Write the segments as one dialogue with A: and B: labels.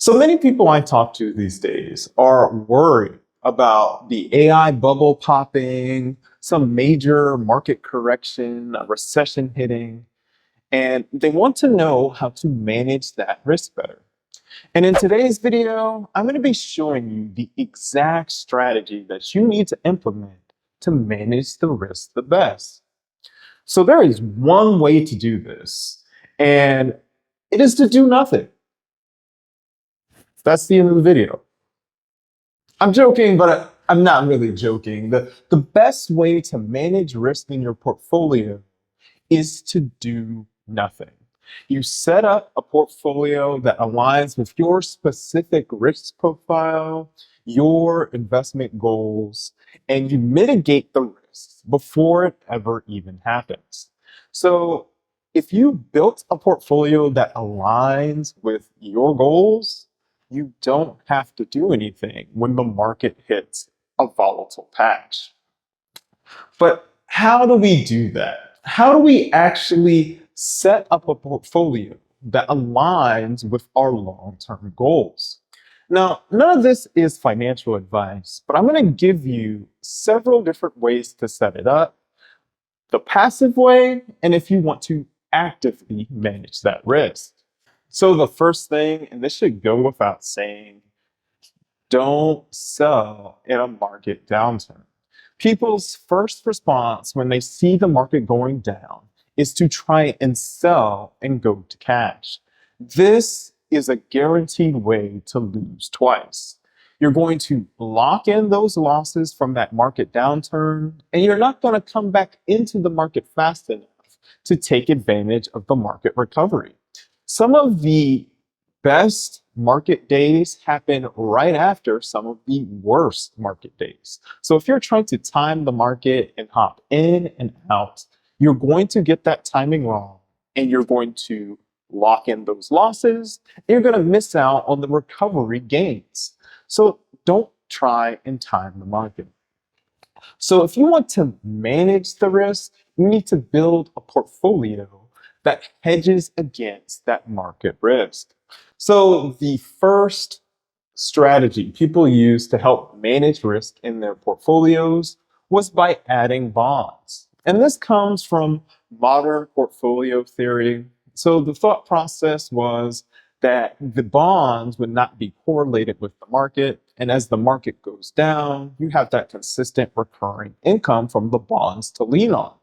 A: So many people I talk to these days are worried about the AI bubble popping, some major market correction, a recession hitting, and they want to know how to manage that risk better. And in today's video, I'm going to be showing you the exact strategy that you need to implement to manage the risk the best. So there is one way to do this, and it is to do nothing. That's the end of the video. I'm joking, but I'm not really joking. The best way to manage risk in your portfolio is to do nothing. You set up a portfolio that aligns with your specific risk profile, your investment goals, and you mitigate the risks before it ever even happens. So if you built a portfolio that aligns with your goals, you don't have to do anything when the market hits a volatile patch. But how do we do that? How do we actually set up a portfolio that aligns with our long-term goals? Now, none of this is financial advice, but I'm going to give you several different ways to set it up, the passive way, and if you want to actively manage that risk. So the first thing, and this should go without saying, don't sell in a market downturn. People's first response when they see the market going down is to try and sell and go to cash. This is a guaranteed way to lose twice. You're going to lock in those losses from that market downturn, and you're not going to come back into the market fast enough to take advantage of the market recovery. Some of the best market days happen right after some of the worst market days. So if you're trying to time the market and hop in and out, you're going to get that timing wrong, and you're going to lock in those losses, and you're going to miss out on the recovery gains. So don't try and time the market. So if you want to manage the risk, you need to build a portfolio that hedges against that market risk. So the first strategy people use to help manage risk in their portfolios was by adding bonds. And this comes from modern portfolio theory. So the thought process was that the bonds would not be correlated with the market. And as the market goes down, you have that consistent recurring income from the bonds to lean on.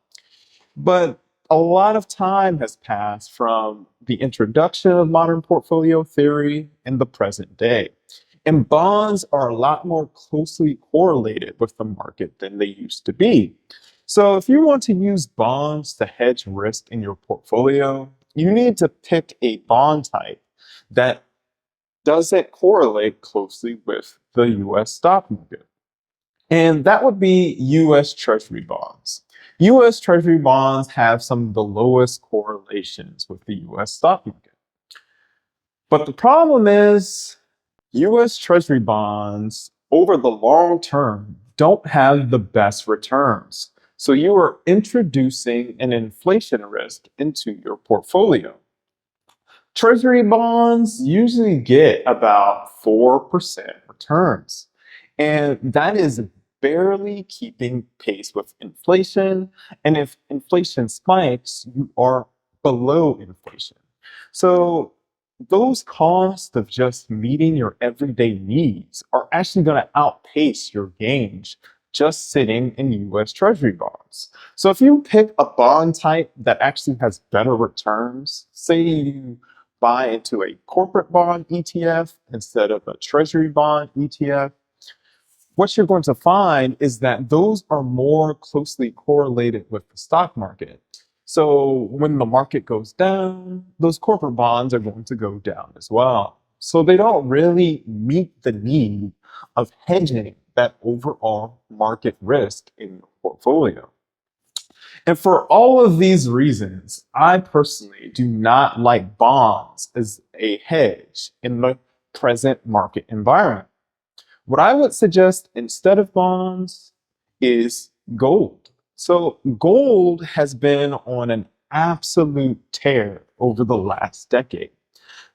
A: But a lot of time has passed from the introduction of modern portfolio theory and the present day. And bonds are a lot more closely correlated with the market than they used to be. So if you want to use bonds to hedge risk in your portfolio, you need to pick a bond type that doesn't correlate closely with the US stock market. And that would be US Treasury Bonds. US Treasury Bonds have some of the lowest correlations with the US stock market. But the problem is US Treasury Bonds over the long term don't have the best returns. So you are introducing an inflation risk into your portfolio. Treasury bonds usually get about 4% returns, and that is barely keeping pace with inflation. And if inflation spikes, you are below inflation. So those costs of just meeting your everyday needs are actually going to outpace your gains just sitting in US Treasury bonds. So if you pick a bond type that actually has better returns, say you buy into a corporate bond ETF instead of a treasury bond ETF, what you're going to find is that those are more closely correlated with the stock market. So when the market goes down, those corporate bonds are going to go down as well. So they don't really meet the need of hedging that overall market risk in your portfolio. And for all of these reasons, I personally do not like bonds as a hedge in the present market environment. What I would suggest instead of bonds is gold. So gold has been on an absolute tear over the last decade.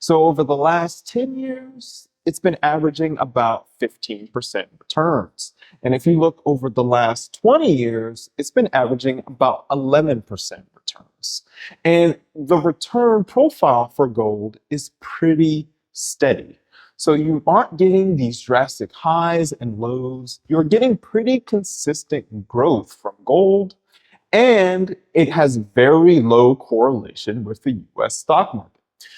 A: So over the last 10 years, it's been averaging about 15% returns. And if you look over the last 20 years, it's been averaging about 11% returns. And the return profile for gold is pretty steady. So you aren't getting these drastic highs and lows. You're getting pretty consistent growth from gold, and it has very low correlation with the US stock market.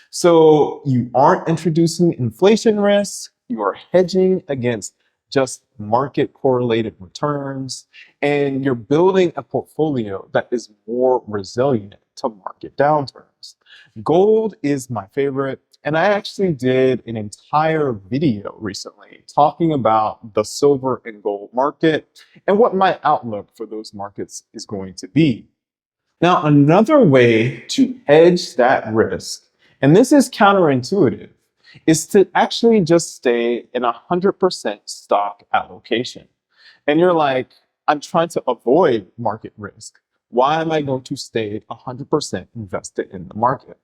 A: So you aren't introducing inflation risk, you are hedging against just market correlated returns, and you're building a portfolio that is more resilient to market downturns. Gold is my favorite, and I actually did an entire video recently talking about the silver and gold market and what my outlook for those markets is going to be. Now, another way to hedge that risk, and this is counterintuitive, is to actually just stay in 100% stock allocation. And you're like, I'm trying to avoid market risk. Why am I going to stay 100% invested in the market?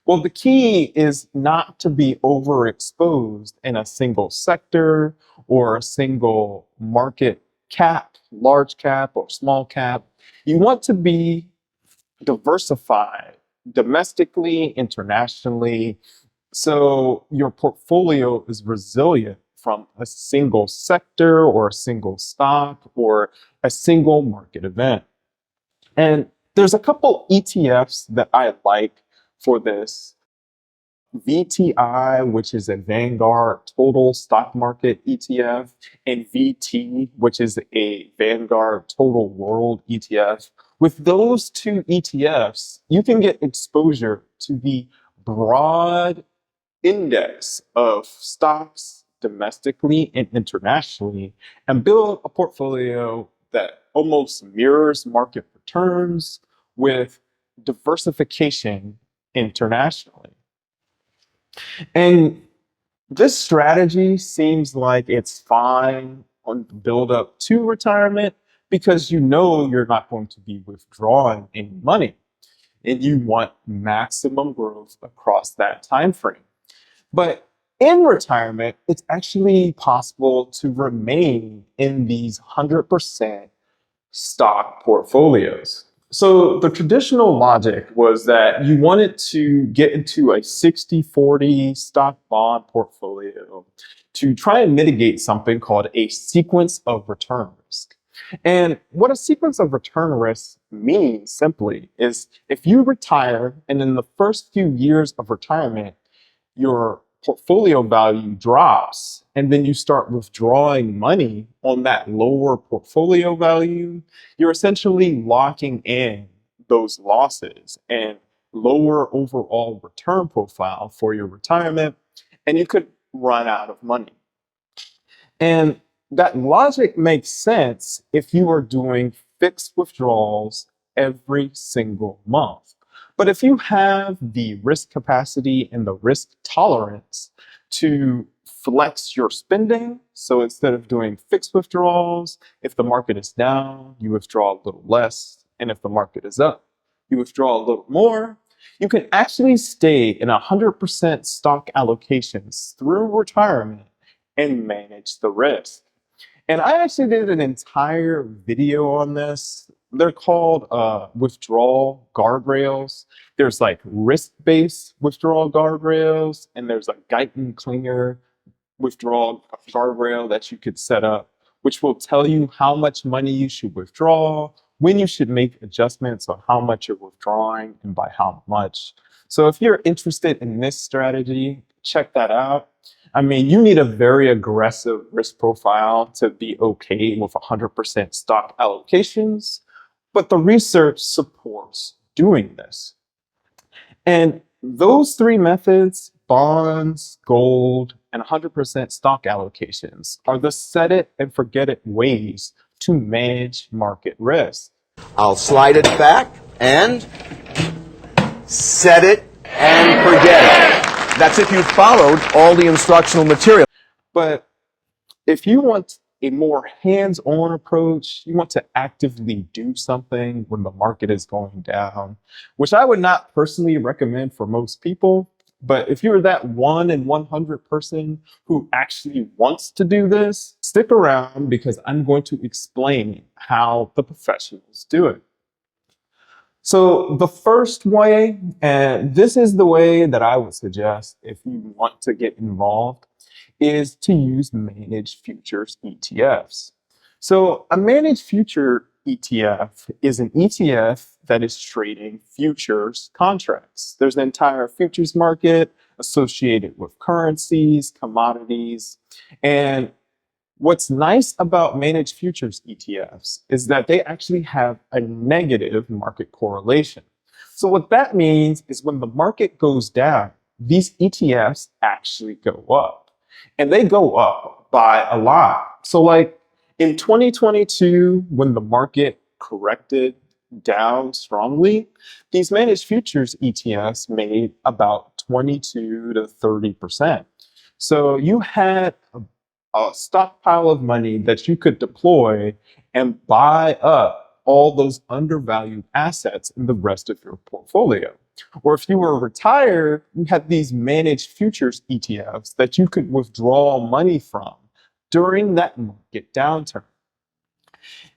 A: Well, the key is not to be overexposed in a single sector or a single market cap, large cap or small cap. You want to be diversified domestically, internationally, so your portfolio is resilient from a single sector or a single stock or a single market event. And there's a couple ETFs that I like for this. VTI, which is a Vanguard Total Stock Market ETF, and VT, which is a Vanguard Total World ETF. With those two ETFs, you can get exposure to the broad index of stocks domestically and internationally and build a portfolio that almost mirrors market returns with diversification internationally. And this strategy seems like it's fine on the build up to retirement because you know you're not going to be withdrawing any money and you want maximum growth across that time frame. But in retirement, it's actually possible to remain in these 100% stock portfolios. So the traditional logic was that you wanted to get into a 60-40 stock bond portfolio to try and mitigate something called a sequence of return risk. And what a sequence of return risk means simply is if you retire and in the first few years of retirement, your portfolio value drops and then you start withdrawing money on that lower portfolio value, you're essentially locking in those losses and lower overall return profile for your retirement, and you could run out of money. And that logic makes sense if you are doing fixed withdrawals every single month. But if you have the risk capacity and the risk tolerance to flex your spending, so instead of doing fixed withdrawals, if the market is down, you withdraw a little less. And if the market is up, you withdraw a little more. You can actually stay in 100% stock allocations through retirement and manage the risk. And I actually did an entire video on this. They're called withdrawal guardrails. There's like risk-based withdrawal guardrails, and there's a Guyton Klinger withdrawal guardrail that you could set up, which will tell you how much money you should withdraw, when you should make adjustments on how much you're withdrawing and by how much. So if you're interested in this strategy, check that out. I mean, you need a very aggressive risk profile to be okay with 100% stock allocations, but the research supports doing this. And those three methods, bonds, gold, and 100% stock allocations, are the set it and forget it ways to manage market risk.
B: I'll slide it back and set it and forget it. That's if you followed all the instructional material.
A: But if you want a more hands-on approach, you want to actively do something when the market is going down, which I would not personally recommend for most people, But if you're that 1 in 100 person who actually wants to do this, stick around because I'm going to explain how the professionals do it. So the first way, and this is the way that I would suggest if you want to get involved, is to use managed futures ETFs. So a managed future ETF is an ETF that is trading futures contracts. There's an entire futures market associated with currencies, commodities, and what's nice about managed futures ETFs is that they actually have a negative market correlation. So what that means is when the market goes down, these ETFs actually go up. And they go up by a lot. So like in 2022, when the market corrected down strongly, these managed futures ETFs made about 22 to 30%. So you had a stockpile of money that you could deploy and buy up all those undervalued assets in the rest of your portfolio. Or if you were retired, you had these managed futures ETFs that you could withdraw money from during that market downturn.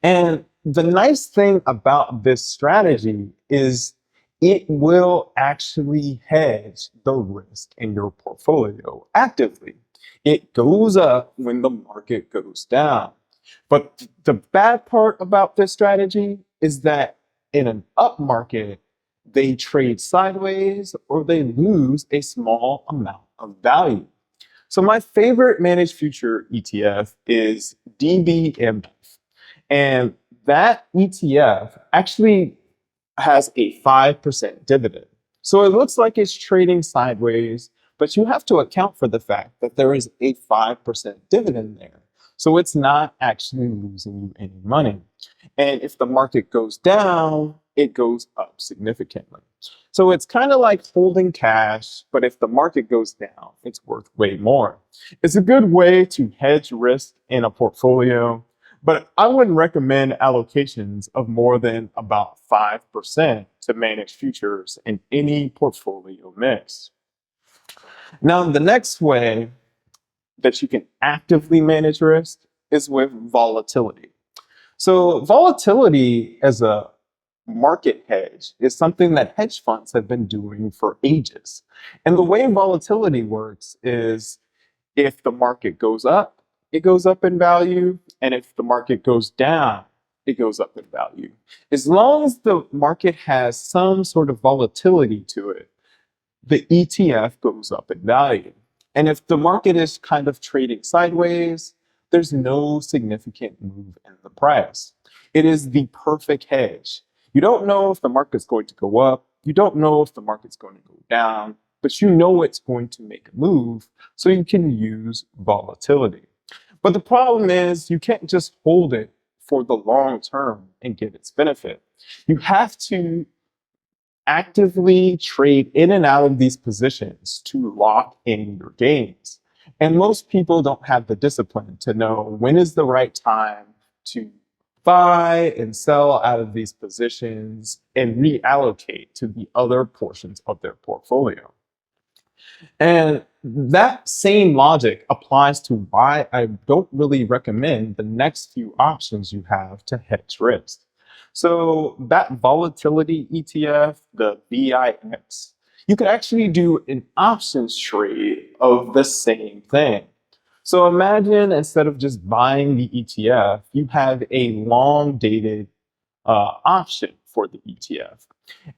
A: And the nice thing about this strategy is it will actually hedge the risk in your portfolio actively. It goes up when the market goes down. But the bad part about this strategy is that in an up market, they trade sideways or they lose a small amount of value. So my favorite managed future ETF is DBMF. And that ETF actually has a 5% dividend. So it looks like it's trading sideways, but you have to account for the fact that there is a 5% dividend there. So it's not actually losing you any money. And if the market goes down, it goes up significantly. So it's kind of like holding cash, but if the market goes down, it's worth way more. It's a good way to hedge risk in a portfolio, but I wouldn't recommend allocations of more than about 5% to manage futures in any portfolio mix. Now, the next way that you can actively manage risk is with volatility. So volatility as a market hedge is something that hedge funds have been doing for ages. And the way volatility works is if the market goes up, it goes up in value. And if the market goes down, it goes up in value. As long as the market has some sort of volatility to it, the ETF goes up in value. And if the market is kind of trading sideways, there's no significant move in the price. It is the perfect hedge. You don't know if the market's going to go up. You don't know if the market's going to go down, but you know it's going to make a move, so you can use volatility. But the problem is you can't just hold it for the long term and get its benefit. You have to actively trade in and out of these positions to lock in your gains. And most people don't have the discipline to know when is the right time to buy and sell out of these positions and reallocate to the other portions of their portfolio. And that same logic applies to why I don't really recommend the next few options you have to hedge risk. So that volatility ETF, the VIX, you could actually do an options trade of the same thing. So imagine instead of just buying the ETF, you have a long dated option for the ETF.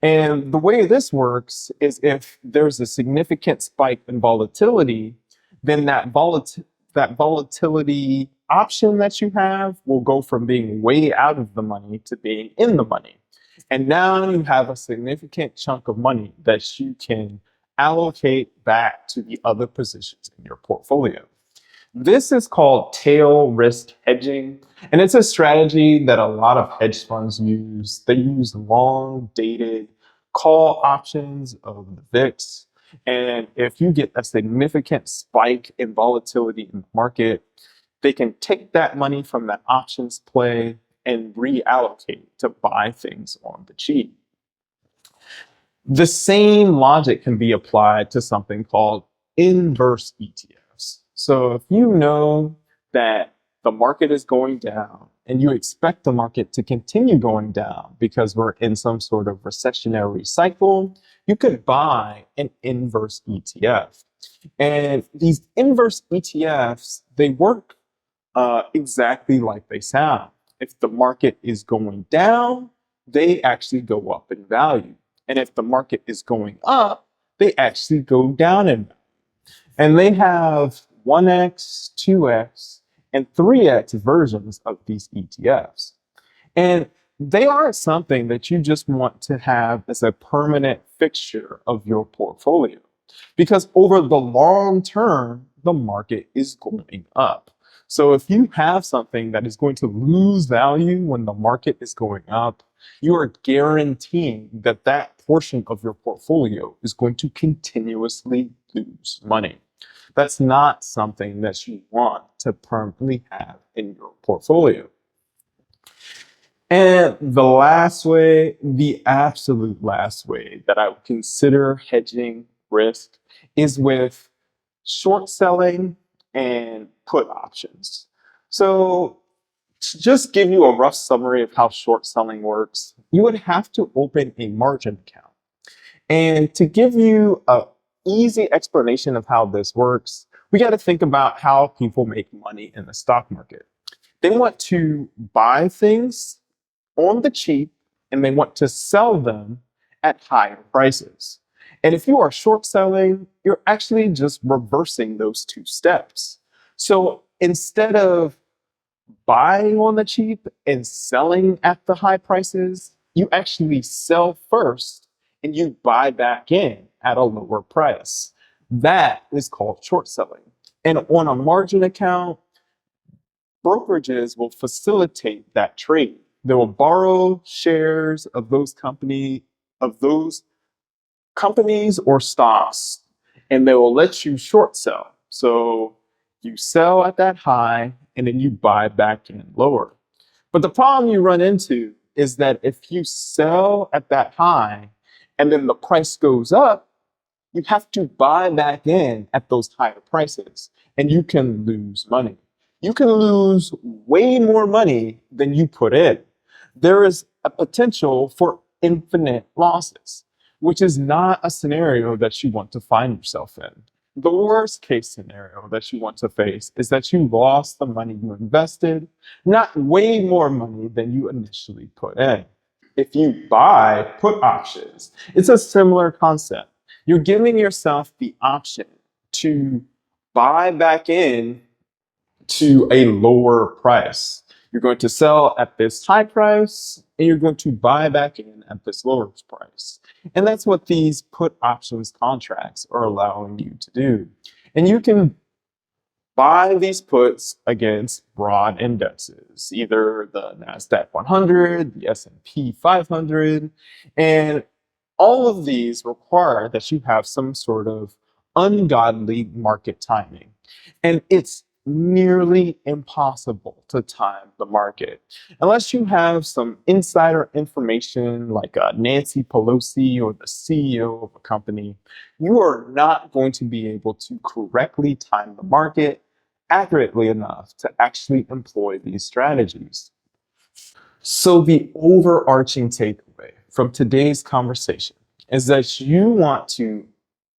A: And the way this works is if there's a significant spike in volatility, then that volatility option that you have will go from being way out of the money to being in the money. And now you have a significant chunk of money that you can allocate back to the other positions in your portfolio. This is called tail risk hedging, and it's a strategy that a lot of hedge funds use. They use long dated call options of the VIX. And if you get a significant spike in volatility in the market, they can take that money from that options play and reallocate to buy things on the cheap. The same logic can be applied to something called inverse ETFs. So if you know that the market is going down and you expect the market to continue going down because we're in some sort of recessionary cycle, you could buy an inverse ETF. And these inverse ETFs, they work exactly like they sound. If the market is going down, they actually go up in value. And if the market is going up, they actually go down in value. And they have 1x, 2x, and 3x versions of these ETFs. And they aren't something that you just want to have as a permanent fixture of your portfolio. Because over the long term, the market is going up. So if you have something that is going to lose value when the market is going up, you are guaranteeing that that portion of your portfolio is going to continuously lose money. That's not something that you want to permanently have in your portfolio. And the last way, the absolute last way that I would consider hedging risk is with short selling and put options. So to just give you a rough summary of how short selling works, you would have to open a margin account. And to give you an easy explanation of how this works, we got to think about how people make money in the stock market. They want to buy things on the cheap and they want to sell them at higher prices. And if you are short selling, you're actually just reversing those two steps. So instead of buying on the cheap and selling at the high prices, you actually sell first and you buy back in at a lower price. That is called short selling. And on a margin account, brokerages will facilitate that trade. They will borrow shares of those companies or stocks, and they will let you short sell. So you sell at that high and then you buy back in lower. But the problem you run into is that if you sell at that high and then the price goes up, you have to buy back in at those higher prices and you can lose money. You can lose way more money than you put in. There is a potential for infinite losses, which is not a scenario that you want to find yourself in. The worst case scenario that you want to face is that you lost the money you invested, not way more money than you initially put in. If you buy put options, it's a similar concept. You're giving yourself the option to buy back in to a lower price. You're going to sell at this high price and you're going to buy back in at this lower price. And that's what these put options contracts are allowing you to do. And you can buy these puts against broad indexes, either the NASDAQ 100, the S&P 500, and all of these require that you have some sort of ungodly market timing. And it's nearly impossible to time the market unless you have some insider information like Nancy Pelosi or the CEO of a company. You are not going to be able to correctly time the market accurately enough to actually employ these strategies. So the overarching takeaway from today's conversation is that you want to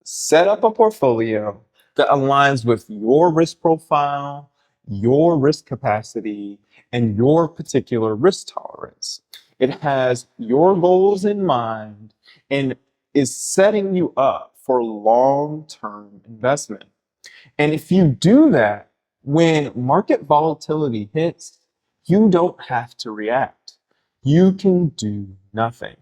A: set up a portfolio that aligns with your risk profile, your risk capacity, and your particular risk tolerance. It has your goals in mind and is setting you up for long-term investment. And if you do that, when market volatility hits, you don't have to react. You can do nothing.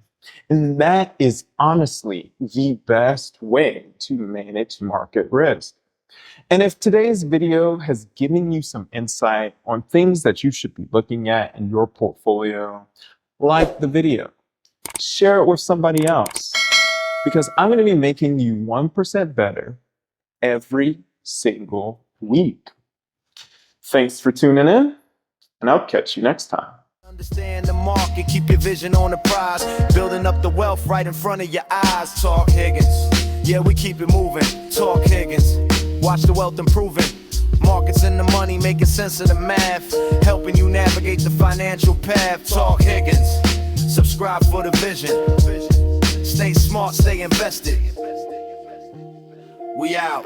A: And that is honestly the best way to manage market risk. And if today's video has given you some insight on things that you should be looking at in your portfolio, like the video, share it with somebody else, because I'm going to be making you 1% better every single week. Thanks for tuning in, and I'll catch you next time.
C: Understand the market, keep your vision on the prize. Building up the wealth right in front of your eyes. Talk Higgins, yeah, we keep it moving. Talk Higgins, watch the wealth improving. Markets and the money, making sense of the math. Helping you navigate the financial path. Talk Higgins, subscribe for the vision. Stay smart, stay invested. We out.